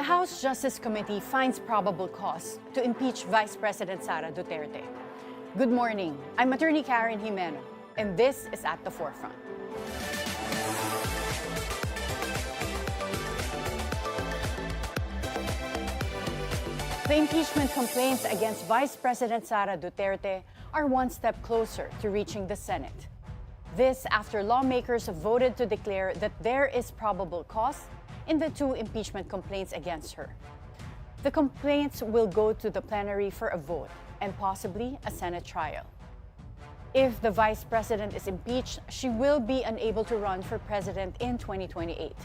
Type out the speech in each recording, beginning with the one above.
House Justice Committee finds probable cause to impeach Vice President Sara Duterte. Good morning. I'm Attorney Karen Jimeno, and this is At the Forefront. The impeachment complaints against Vice President Sara Duterte are one step closer to reaching the Senate. This after lawmakers have voted to declare that there is probable cause in the two impeachment complaints against her. The complaints will go to the plenary for a vote and possibly a Senate trial. If the Vice President is impeached, she will be unable to run for president in 2028.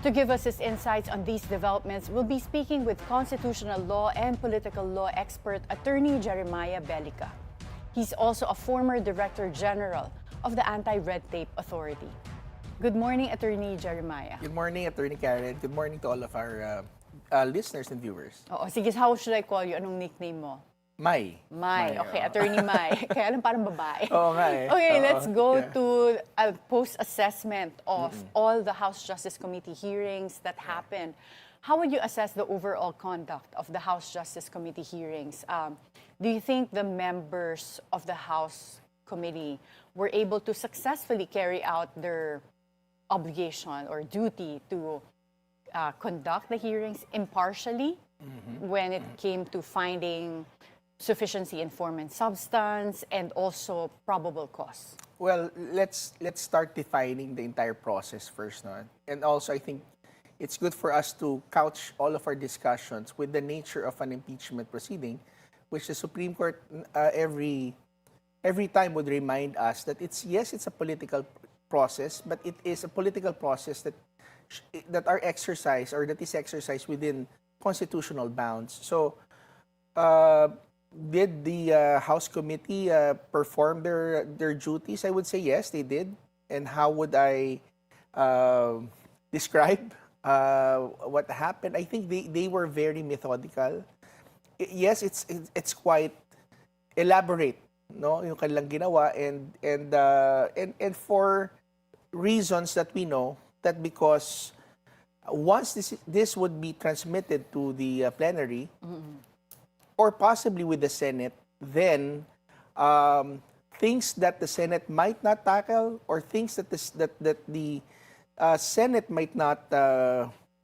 To give us his insights on these developments, we'll be speaking with constitutional law and political law expert Attorney Jeremiah Belgica. He's also a former Director General of the Anti-Red Tape Authority. Good morning, Attorney Jeremiah. Good morning, Attorney Karen. Good morning to all of our listeners and viewers. Oo, sige, how should I call you? Anong nickname mo? Mai. Mai. Okay, Attorney Mai. Kaya alam parang babae. Oo nga eh. Okay, Oo, let's go yeah. to a post-assessment of all the House Justice Committee hearings that happened. How would you assess the overall conduct of the House Justice Committee hearings? Do you think the members of the House Committee were able to successfully carry out their obligation or duty to conduct the hearings impartially when it came to finding sufficiency in form and substance and also probable cause? Well, let's start defining the entire process first, no? And also, I think it's good for us to couch all of our discussions with the nature of an impeachment proceeding, which the Supreme Court every time would remind us that it's a political process, but it is a political process that are exercised or that is exercised within constitutional bounds. So, did the House Committee perform their duties? I would say yes, they did. And how would I describe what happened? I think they were very methodical. Yes, it's quite elaborate, no, yung kanilang ginawa, and for reasons that we know, that because once this would be transmitted to the plenary, or possibly with the Senate, then things that the Senate might not tackle, or things that the Senate might not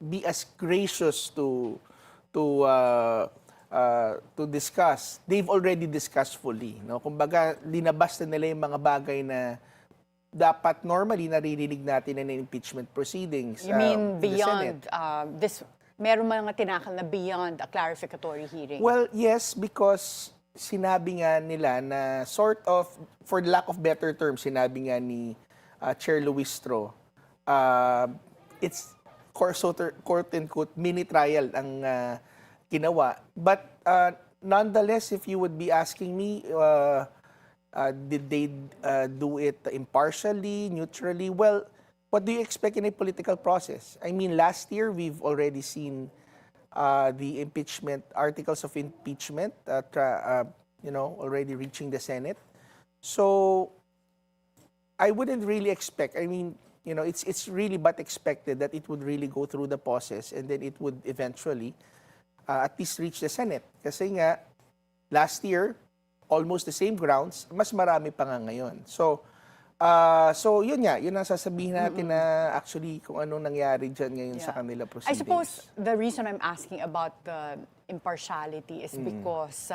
be as gracious to discuss, they've already discussed fully. No? Kumbaga, linabas na nila yung mga bagay na dapat normally naririnig natin in impeachment proceedings. You mean beyond this? Meron mga tinakal na beyond a clarificatory hearing? Well, yes, because sinabi nga nila na sort of, for lack of better term, sinabi nga ni Chair Luistro, it's quote-unquote mini trial ang ginawa. But nonetheless, if you would be asking me, did they do it impartially, neutrally? Well, what do you expect in a political process? I mean, last year, we've already seen the impeachment, articles of impeachment, already reaching the Senate. So, I wouldn't really expect, I mean, it's really but expected that it would really go through the process and then it would eventually at least reach the Senate. Kasi nga, last year, almost the same grounds, mas marami pa nga ngayon. So yun nga, yun ang sasabihin natin na actually kung ano nangyari dyan ngayon sa kanila proceedings. I suppose the reason I'm asking about the impartiality is because,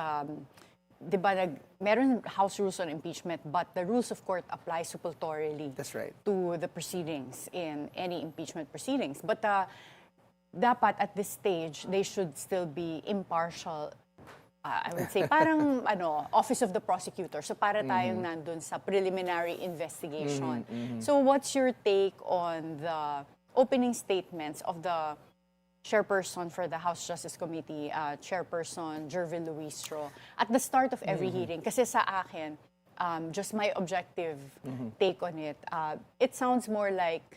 di ba, meron House rules on impeachment, but the rules of court apply suppletorily. That's right. To the proceedings in any impeachment proceedings. But dapat at this stage, they should still be impartial. I would say, parang Office of the Prosecutor. So para tayong nandun sa preliminary investigation. So what's your take on the opening statements of the chairperson for the House Justice Committee, Chairperson Jervin Luistro, at the start of every hearing? Kasi sa akin, just my objective take on it, it sounds more like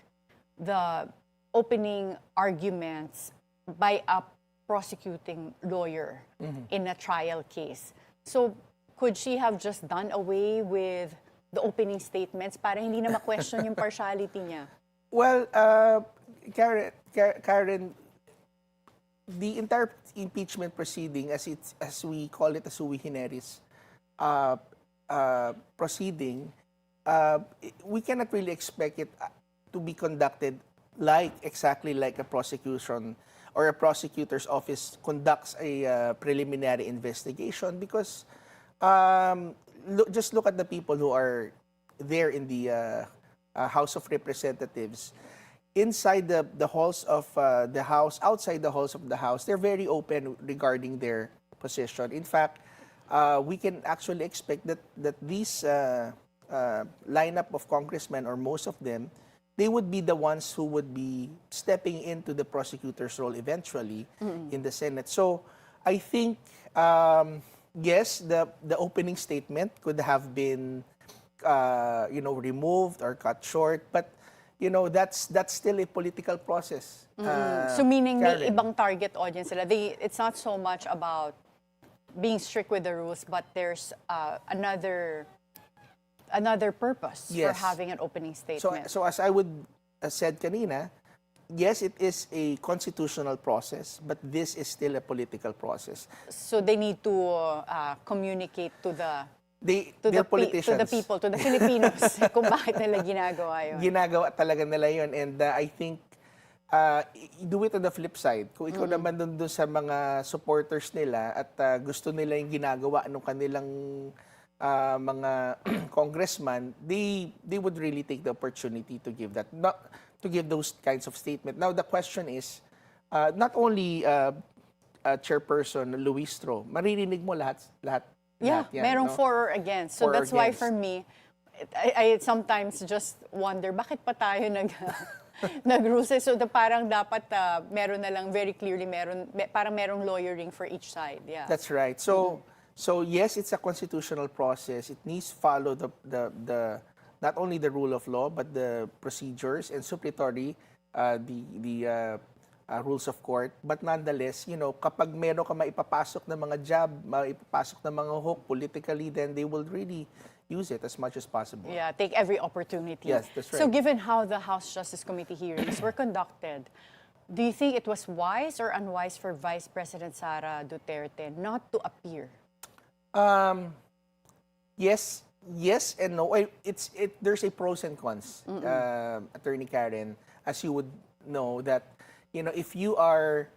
the opening arguments by a prosecuting lawyer in a trial case. So, could she have just done away with the opening statements para hindi na ma-question yung partiality niya? Well, Karen, the entire impeachment proceeding, as we call it, a sui generis uh, proceeding, we cannot really expect it to be conducted exactly like a prosecution or a prosecutor's office conducts a preliminary investigation, because just look at the people who are there in the House of Representatives. Inside the halls of the House, outside the halls of the House, they're very open regarding their position. In fact, we can actually expect that these lineup of congressmen, or most of them, they would be the ones who would be stepping into the prosecutor's role eventually in the Senate. So I think, yes, the opening statement could have been, removed or cut short, but that's still a political process. So meaning may Karen. ibang target audience sila. It's not so much about being strict with the rules, but there's another purpose for Yes. having an opening statement. So as I would said kanina, yes, it is a constitutional process, but this is still a political process. So they need to communicate to They're politicians. to the people, to the Filipinos, kung bakit nila ginagawa yun. Ginagawa talaga nila yun. And I think, do it on the flip side. Kung ikaw naman dun sa mga supporters nila at gusto nila yung ginagawa ng kanilang mga congressman, they would really take the opportunity to give that, not to give those kinds of statement. Now the question is, not only Chairperson Luistro, maririnig mo lahat Yeah, yan, merong no? for or against. So For or that's why against. for me, I sometimes just wonder, bakit pa tayo nag-rules? So parang dapat meron na lang very clearly, parang merong lawyering for each side. Yeah. That's right. So yes, it's a constitutional process. It needs to follow the not only the rule of law, but the procedures and suppletory the rules of court. But nonetheless, kapag meron ka maipapasok na mga jab, maipapasok na mga hook politically, then they will really use it as much as possible. Yeah, take every opportunity. Yes, that's So right. given how the House Justice Committee hearings were conducted, do you think it was wise or unwise for Vice President Sara Duterte not to appear? Yes and no. There's a pros and cons, Attorney Karen, as you would know that, if you are,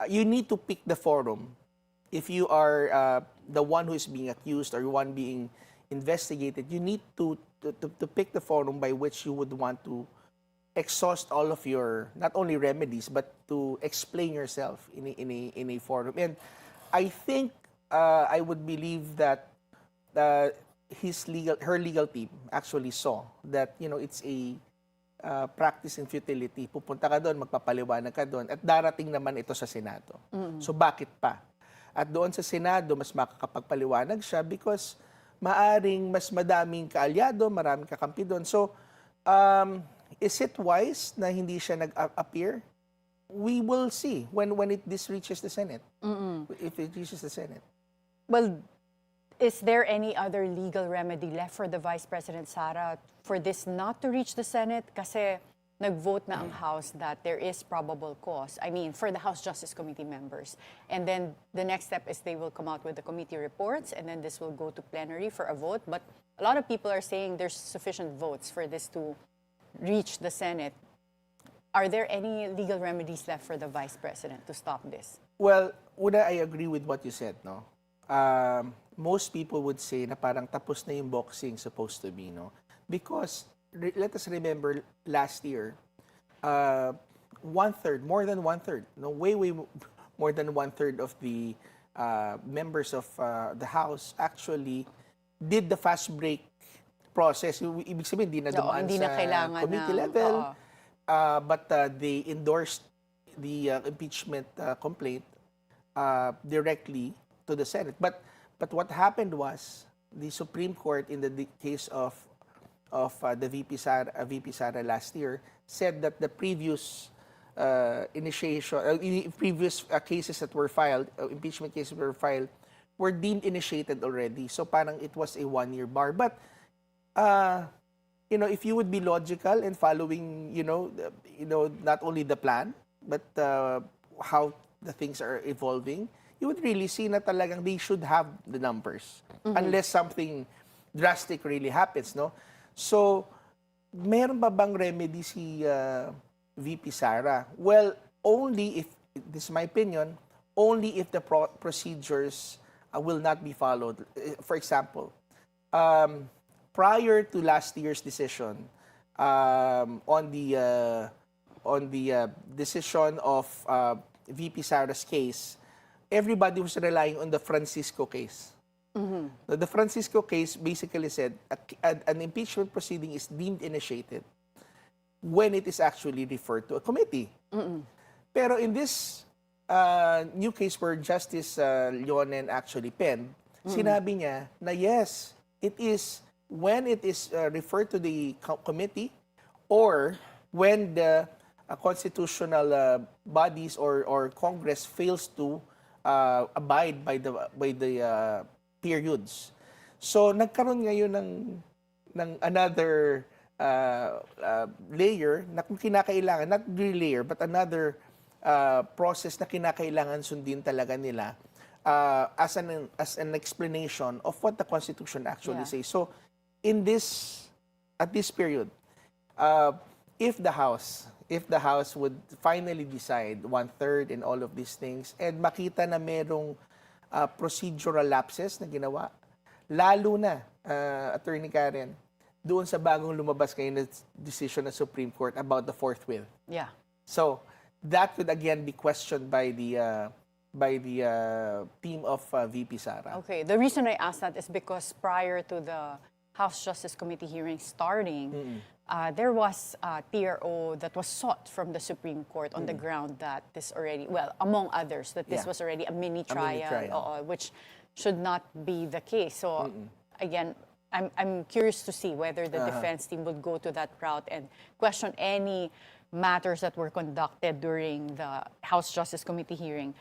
you need to pick the forum. If you are the one who is being accused or one being investigated, you need to pick the forum by which you would want to exhaust all of your, not only remedies, but to explain yourself in a forum. And I think I would believe that her legal team actually saw that it's a practice in futility. Pupunta ka doon, magpapaliwanag ka doon, at darating naman ito sa Senado. So bakit pa? At doon sa Senado, mas makakapagpaliwanag siya because maaring mas madaming kaalyado, maraming kakampi doon. So, is it wise na hindi siya nag-appear? We will see when this reaches the Senate. If it reaches the Senate. Well, is there any other legal remedy left for the Vice President Sara for this not to reach the Senate? Kasi nag-vote na ang House that there is probable cause. I mean, for the House Justice Committee members. And then the next step is they will come out with the committee reports, and then this will go to plenary for a vote. But a lot of people are saying there's sufficient votes for this to reach the Senate. Are there any legal remedies left for the Vice President to stop this? Well, una, I agree with what you said, no? Most people would say na parang tapos na yung boxing supposed to be, no? Because let us remember last year, more than one third, no, way more than one third of the members of the House actually did the fast break process. Ibig sabihin, hindi na dumaan hindi na sa kailangan committee ng- level, oo. but they endorsed the impeachment complaint directly to the Senate. But what happened was the Supreme Court, in the case of the VP Sara last year, said that the previous previous cases that were filed, impeachment cases were filed, were deemed initiated already. So parang it was a one-year bar. But if you would be logical and following, not only the plan, but how the things are evolving, you would really see na talagang they should have the numbers unless something drastic really happens, no? So, meron ba bang remedy si VP Sara? Well, only if, this is my opinion, only if the procedures will not be followed. For example, prior to last year's decision on the decision of VP Sara's case, everybody was relying on the Francisco case. Now, the Francisco case basically said an impeachment proceeding is deemed initiated when it is actually referred to a committee. Pero in this new case where Justice Leonen actually penned, sinabi niya na yes, it is when it is referred to the committee or when the constitutional bodies or Congress fails to abide by the periods. So nagkaroon ngayon ng another layer na kung kinakailangan, not really layer, but another process na kinakailangan sundin talaga nila as an explanation of what the Constitution actually says. So, at this period, if the House would finally decide 1/3 and all of these things, and makita na merong procedural lapses na ginawa, lalo na, Attorney Karen, doon sa bagong lumabas ngayon na decision ng Supreme Court about the fourth will. Yeah. So, that would again be questioned by the team of VP Sara. Okay. The reason I asked that is because prior to the House Justice Committee hearing starting, there was a TRO that was sought from the Supreme Court on the ground that this already, well, among others, that this was already a mini trial, which should not be the case. So, again, I'm curious to see whether the defense team would go to that route and question any matters that were conducted during the House Justice Committee hearing.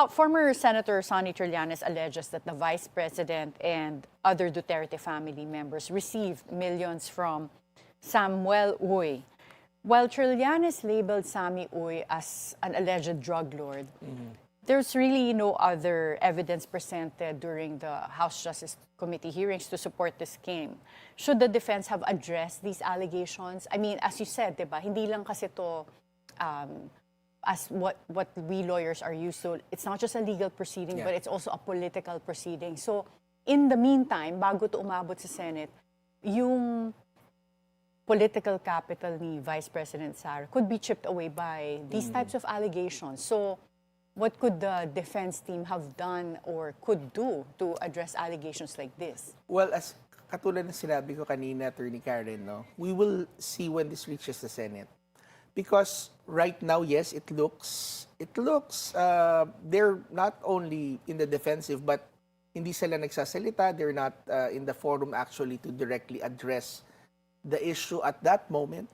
Former Senator Sonny Trillanes alleges that the Vice President and other Duterte family members received millions from Samuel Uy. While Trillanes labeled Sammy Uy as an alleged drug lord, there's really no other evidence presented during the House Justice Committee hearings to support this claim. Should the defense have addressed these allegations? I mean, as you said, diba, hindi lang kasi to as what we lawyers are used to. It's not just a legal proceeding, but it's also a political proceeding. So, in the meantime, bago to umabot sa Senate, yung political capital ni Vice President Sara could be chipped away by these types of allegations. So, what could the defense team have done or could do to address allegations like this? Well, as katulad na sinabi ko kanina, Attorney Karen, no, we will see when this reaches the Senate. Because right now, yes, it looks they're not only in the defensive, but hindi sila nagsasalita, they're not in the forum actually to directly address the issue at that moment.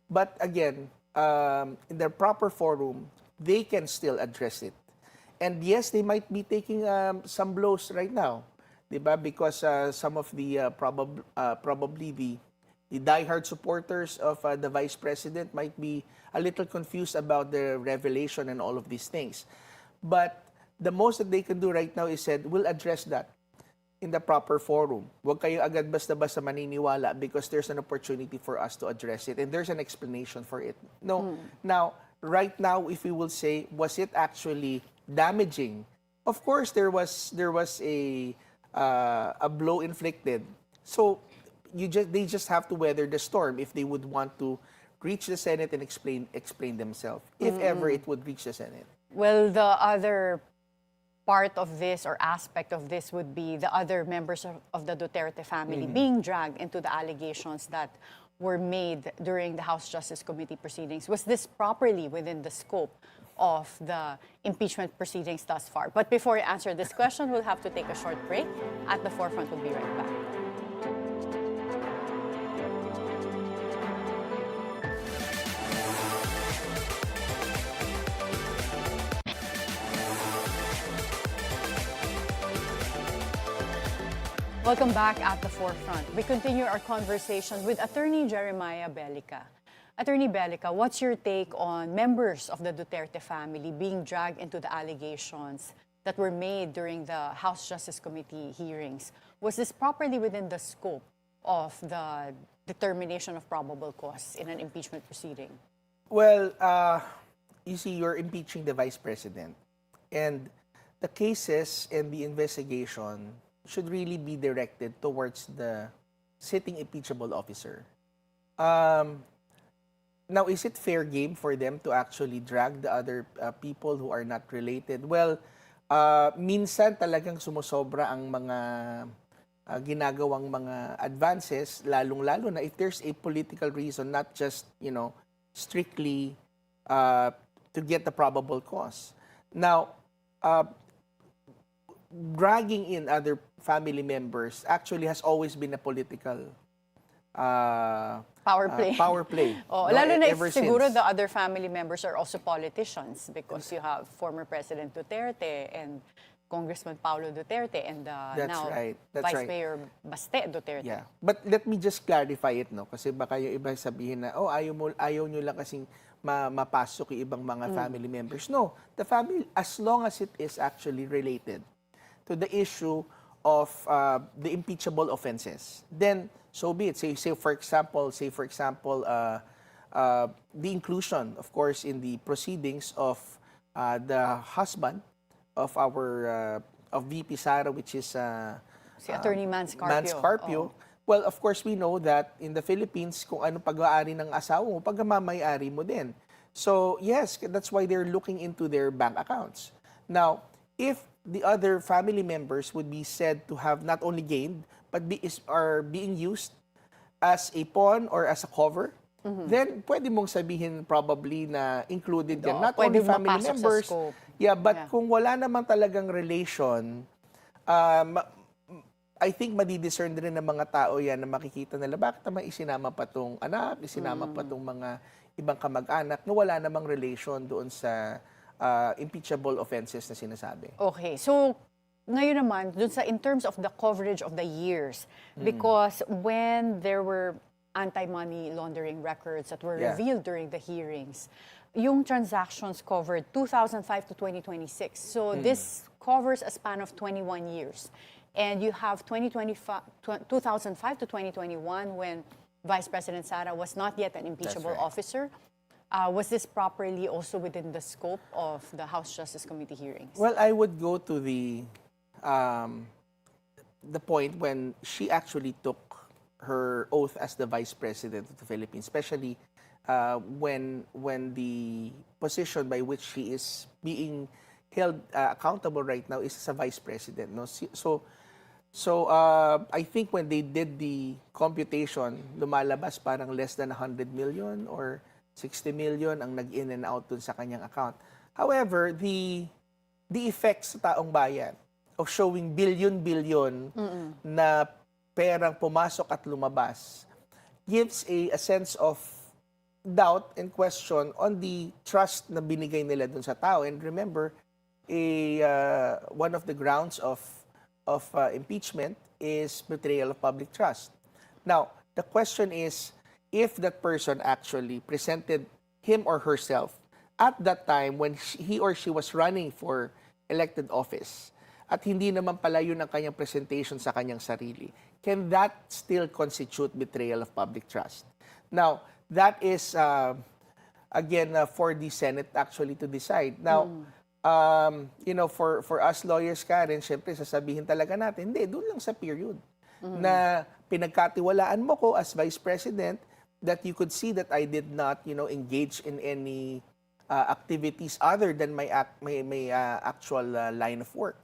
But again, in the proper forum, they can still address it. And yes, they might be taking some blows right now, diba? Because some of the probably the diehard supporters of the Vice President might be a little confused about the revelation and all of these things. But the most that they can do right now is said, we'll address that in the proper forum. Huwag kayo agad basta-basta maniniwala because there's an opportunity for us to address it and there's an explanation for it. No. Now, right now, if we will say, was it actually damaging? Of course, there was a blow inflicted. So, they just have to weather the storm if they would want to reach the Senate and explain themselves, if ever it would reach the Senate. Well, the other part of this or aspect of this would be the other members of the Duterte family being dragged into the allegations that were made during the House Justice Committee proceedings. Was this properly within the scope of the impeachment proceedings thus far? But before I answer this question, we'll have to take a short break. At the Forefront, we'll be right back. Welcome back at the Forefront. We continue our conversation with Attorney Jeremiah Bellica. Attorney Bellica, what's your take on members of the Duterte family being dragged into the allegations that were made during the House Justice Committee hearings? Was this properly within the scope of the determination of probable cause in an impeachment proceeding? Well, you see, you're impeaching the Vice President. And the cases and the investigation should really be directed towards the sitting impeachable officer. Now, is it fair game for them to actually drag the other people who are not related? Well, minsan talagang sumusobra ang mga ginagawang mga advances, lalong-lalo na if there's a political reason, not just, strictly to get the probable cause. Now, dragging in other family members actually has always been a political Power play. Power play. Oh, no, lalo na if ever siguro since. the other family members are also politicians because you have former President Duterte and Congressman Paulo Duterte and That's now right. That's Vice right. Mayor Baste Duterte. Yeah. But let me just clarify it, no? Kasi baka yung iba sabihin na, ayaw nyo lang kasing mapasok yung ibang mga family members. No. The family, as long as it is actually related to the issue of the impeachable offenses, then so be it. Say for example, the inclusion, of course, in the proceedings of the husband of our of VP Sara, which is Si Attorney Mans Carpio. Oh. Well, of course, we know that in the Philippines, kung ano pag-aari ng asawa mo, pagmamay-ari mo din. So, yes, that's why they're looking into their bank accounts. Now, if the other family members would be said to have not only gained, but are being used as a pawn or as a cover, then pwede mong sabihin probably na included yan. Not only family members. Yeah, but kung wala namang talagang relation, I think madidiscern din ng mga tao yan na makikita nila, bakit naman isinama pa tong anak, isinama pa tong mga ibang kamag-anak na wala namang relation doon sa impeachable offenses na sinasabi. Okay, so ngayon naman, dun sa, in terms of the coverage of the years, because when there were anti-money laundering records that were revealed during the hearings, yung transactions covered 2005 to 2026. So this covers a span of 21 years. And you have 2005 to 2021 when Vice President Sara was not yet an impeachable officer. Was this properly also within the scope of the House Justice Committee hearings? Well, I would go to the point when she actually took her oath as the Vice President of the Philippines, especially when the position by which she is being held accountable right now is as a Vice President. No? So I think when they did the computation, lumalabas parang less than 100 million or 60 million ang nag-in and out dun sa kanyang account. However, the effects sa taong bayan of showing billion na perang pumasok at lumabas gives a sense of doubt and question on the trust na binigay nila dun sa tao. And remember, one of the grounds of impeachment is betrayal of public trust. Now, the question is, if that person actually presented him or herself at that time when he or she was running for elected office, at hindi naman pala yun ang kanyang presentation sa kanyang sarili, can that still constitute betrayal of public trust? Now, that is, again, for the Senate actually to decide. Now, for us lawyers, Karen, syempre sasabihin talaga natin, hindi, doon lang sa period na pinagkatiwalaan mo ko as Vice President that you could see that I did not, engage in any activities other than my actual line of work.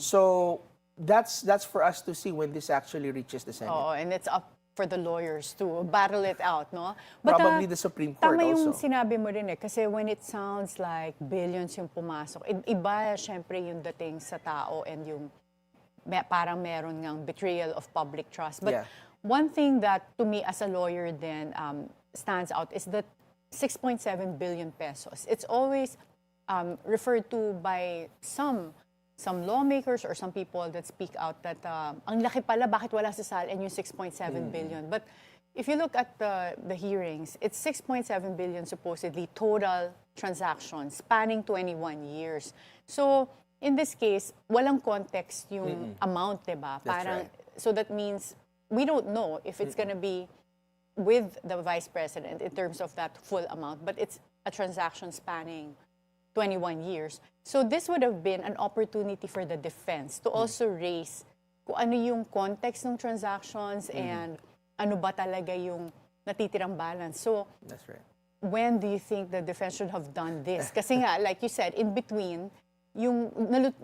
So that's for us to see when this actually reaches the Senate. Oh, and it's up for the lawyers to battle it out, no? But, probably the Supreme Court tama also. Yung sinabi mo rin kasi when it sounds like billions yung pumasok, iba syempre yung dating sa tao and yung parang meron ngang betrayal of public trust. But one thing that to me as a lawyer then stands out is that 6.7 billion pesos. It's always referred to by some lawmakers or some people that speak out that ang laki pala, bakit wala sa SAL and yung 6.7 billion. But if you look at the hearings, it's 6.7 billion supposedly total transactions spanning 21 years. So, in this case, walang context yung amount, diba? That's right. So that means we don't know if it's gonna be with the Vice President in terms of that full amount, but it's a transaction spanning 21 years. So this would have been an opportunity for the defense to also raise kung ano yung context ng transactions and ano ba talaga yung natitirang balance. So, That's right. when do you think the defense should have done this? Kasi nga, like you said, in between, yung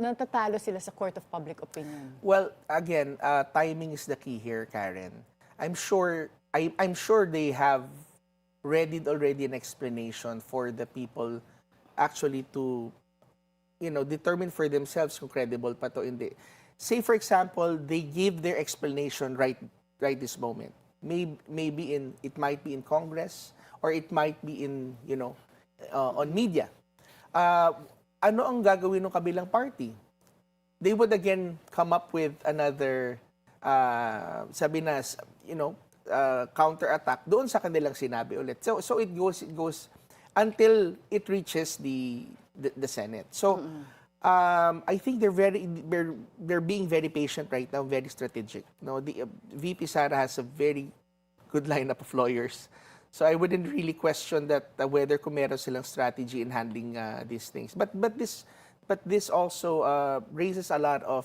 natatalo sila sa court of public opinion. Well, again, timing is the key here, Karen. I'm sure they have readied already an explanation for the people actually to, determine for themselves kung credible pa to hindi. Say, for example, they give their explanation right this moment. Maybe it might be in Congress or it might be in, on media. Ano ang gagawin ng kabilang party? They would again come up with another, counter-attack doon sa kanilang sinabi ulit. So it goes until it reaches the Senate. So I think they're being very patient right now, very strategic. No, the VP Sara has a very good lineup of lawyers. So I wouldn't really question that whether kung meron silang strategy in handling these things. But this also raises a lot of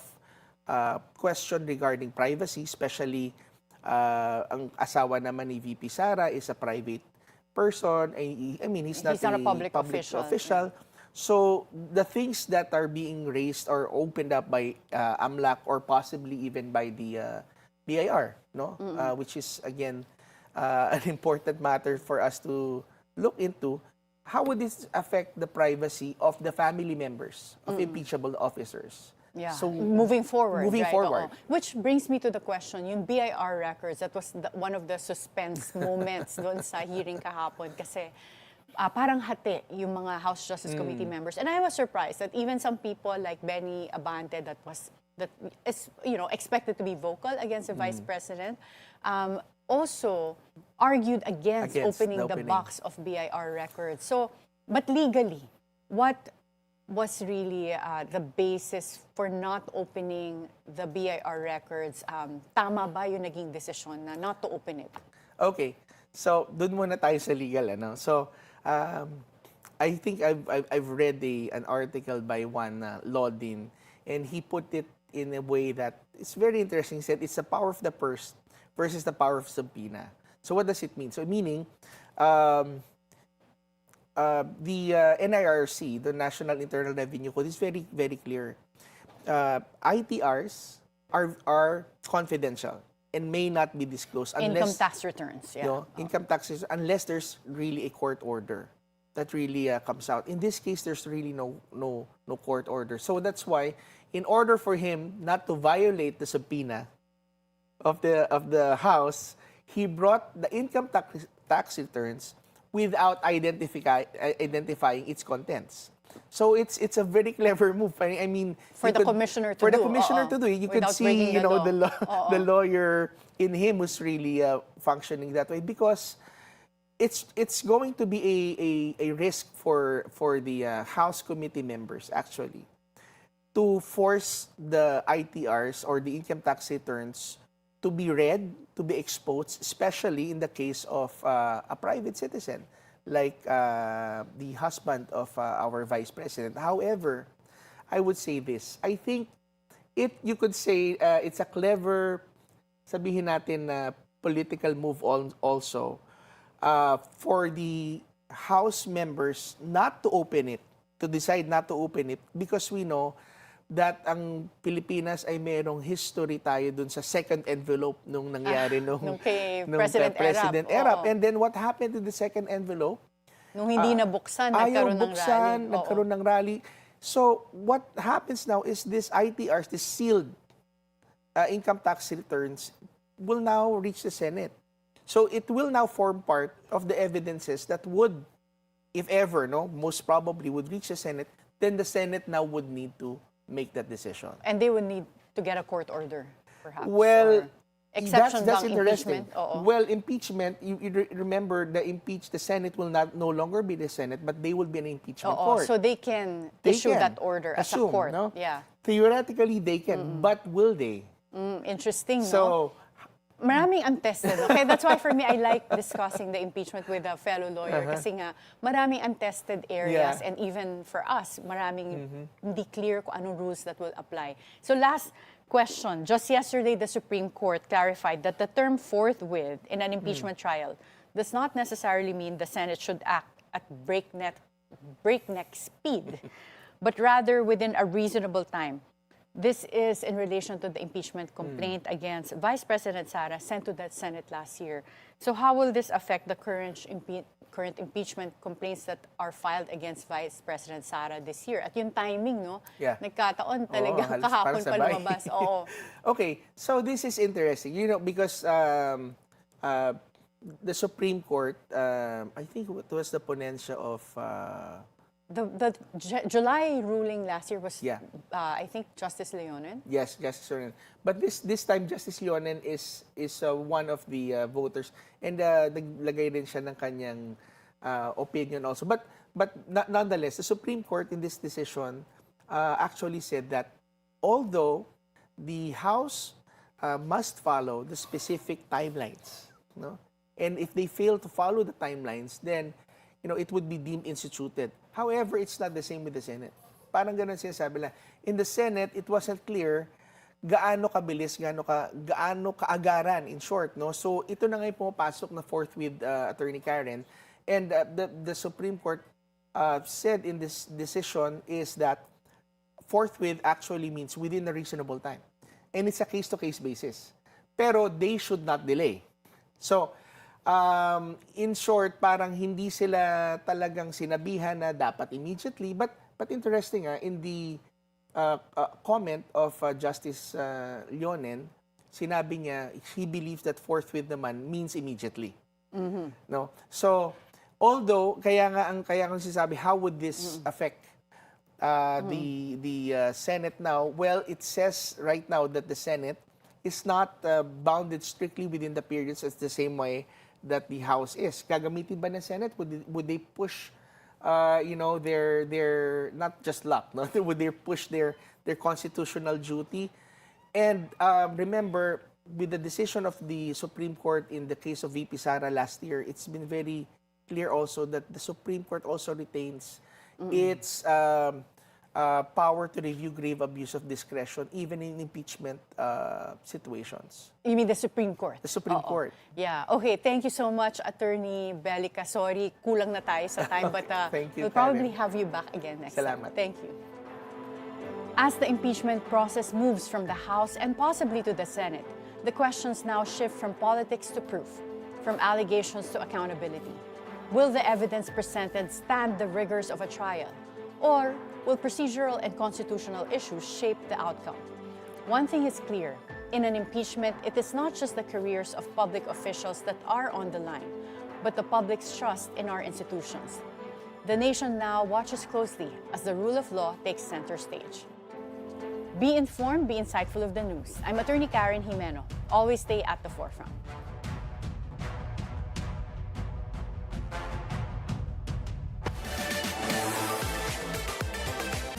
question regarding privacy, especially ang asawa naman ni VP Sara is a private person. I mean, he's not a public official. Yeah. So the things that are being raised or opened up by AMLAC or possibly even by the BIR, which is again an important matter for us to look into. How would this affect the privacy of the family members of impeachable officers? Yeah, so moving forward. Moving right? forward. Oo. Which brings me to the question, yung BIR records, that was one of the suspense moments doon sa hearing kahapon kasi parang hati yung mga House Justice Committee members. And I was surprised that even some people like Benny Abante that is expected to be vocal against the Vice President, also argued against opening the box of BIR records. So, but legally, what was really the basis for not opening the BIR records? Tama ba yung naging desisyon na not to open it? Okay. So, dun muna tayo sa legal. So, I think I've read an article by one law dean, and he put it in a way that it's very interesting. He said it's the power of the purse versus the power of subpoena. So what does it mean? So meaning, the NIRC, the National Internal Revenue Code, is very, very clear. ITRs are confidential and may not be disclosed unless income tax returns. Yeah. Income taxes, unless there's really a court order that really comes out. In this case, there's really no court order. So that's why, in order for him not to violate the subpoena of the House, he brought the income tax returns without identifying its contents. So it's a very clever move. I mean, for the commissioner to do. You could see, the lawyer in him who's really functioning that way, because it's going to be a risk for the House committee members actually to force the ITRs or the income tax returns to be read, to be exposed, especially in the case of a private citizen, like the husband of our Vice President. However, I would say this. I think you could say it's a clever, sabihin natin, political move also for the House members not to open it, to decide not to open it, because we know that ang Pilipinas ay mayroong history tayo dun sa second envelope nung nangyari nung President Erap. And then what happened to the second envelope? Nung hindi nabuksan, nagkaroon ng rally. So what happens now is this ITRs, this sealed income tax returns, will now reach the Senate. So it will now form part of the evidences that would, if ever, most probably would reach the Senate. Then the Senate now would need to make that decision. And they would need to get a court order, perhaps? Well, Exception That's bang interesting. impeachment? Oo. Well, impeachment, you remember the Senate will no longer be the Senate, but they will be an impeachment Oo, court. so they can They issue can that order as a assume, court. no? Yeah. Theoretically, they can, but will they? Interesting, no? So, Maraming untested. Okay, that's why for me, I like discussing the impeachment with a fellow lawyer kasi nga, maraming untested areas Yeah. and even for us, maraming hindi clear kung anong rules that will apply. So last question. Just yesterday, the Supreme Court clarified that the term forthwith in an impeachment trial does not necessarily mean the Senate should act at breakneck speed, but rather within a reasonable time. This is in relation to the impeachment complaint against Vice President Sara sent to the Senate last year. So how will this affect the current impeachment complaints that are filed against Vice President Sara this year? At yung timing, no? Yeah. Nagkataon talaga halos kahapon parang pa sabay. lumabas. Oo. Okay, so this is interesting. Because the Supreme Court, I think it was the ponencia of... The July ruling last year was, Yeah. I think, Justice Leonen. Yes, Justice Leonen. But this time, Justice Leonen is one of the voters, and naglagay din siya ng kanyang opinion also. But nonetheless, the Supreme Court in this decision actually said that although the House must follow the specific timelines, no, and if they fail to follow the timelines, then it would be deemed instituted. However, it's not the same with the Senate. Parang ganun sinasabi na. In the Senate, it wasn't clear gaano kabilis, gaano kaagaran, in short, no? So, ito na nga yung pumapasok na forthwith, Attorney Karen. And the Supreme Court said in this decision is that forthwith actually means within a reasonable time. And it's a case-to-case basis. Pero they should not delay. So, in short, parang hindi sila talagang sinabihan na dapat immediately. But interesting, in the comment of Justice Leonen, sinabi niya, he believes that forthwith naman means immediately. No? So, although, kaya nga sinasabi, how would this affect the Senate now? Well, it says right now that the Senate is not bounded strictly within the periods as the same way that the House is. Gagamitin ba ng Senate? Would they push, their not just luck, no? Would they push their constitutional duty? And remember, with the decision of the Supreme Court in the case of VP Sara last year, it's been very clear also that the Supreme Court also retains its power to review grave abuse of discretion even in impeachment situations. You mean the Supreme Court? The Supreme Court. Yeah. Okay. Thank you so much, Attorney Belgica. Sorry, kulang na tayo sa time, but Thank you, we'll probably Karen. have you back again next Salamat. time. Thank you. As the impeachment process moves from the House and possibly to the Senate, the questions now shift from politics to proof, from allegations to accountability. Will the evidence presented stand the rigors of a trial? Or will procedural and constitutional issues shape the outcome? One thing is clear. In an impeachment, it is not just the careers of public officials that are on the line, but the public's trust in our institutions. The nation now watches closely as the rule of law takes center stage. Be informed, be insightful of the news. I'm Attorney Karen Jimeno. Always stay at the forefront.